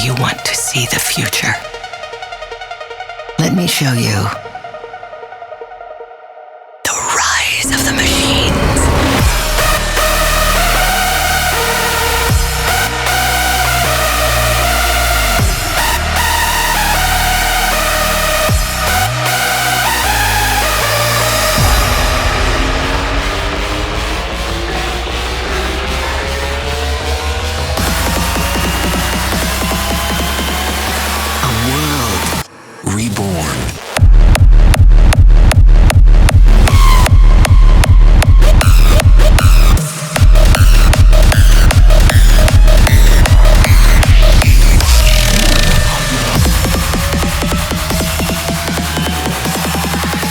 you want to see the future? Let me show you the rise of the machines. Reborn.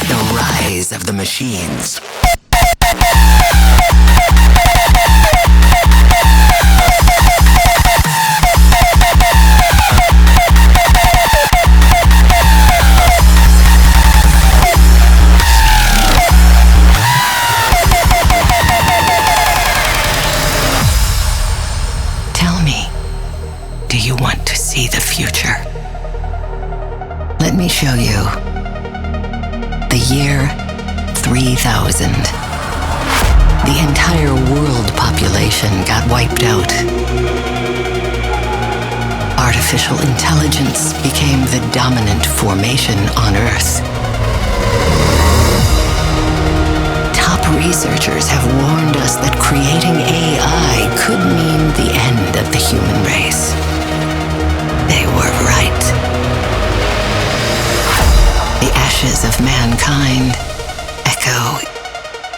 The rise of the machines. Do you want to see the future? Let me show you the year 3000. The entire world population got wiped out. Artificial intelligence became the dominant formation on Earth. Top researchers have warned us that creating AI could mean the end of the human race. They were right. The ashes of mankind echo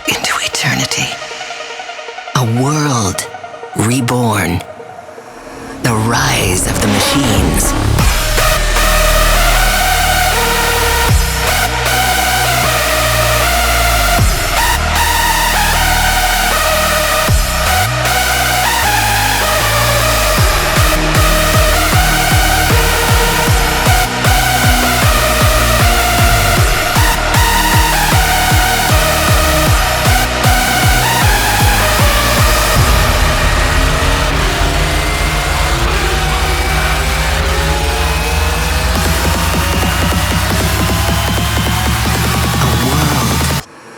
into eternity. A world reborn. The rise of the machines.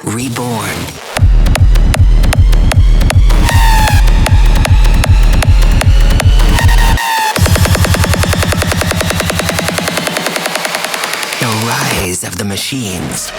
Reborn. The rise of the machines.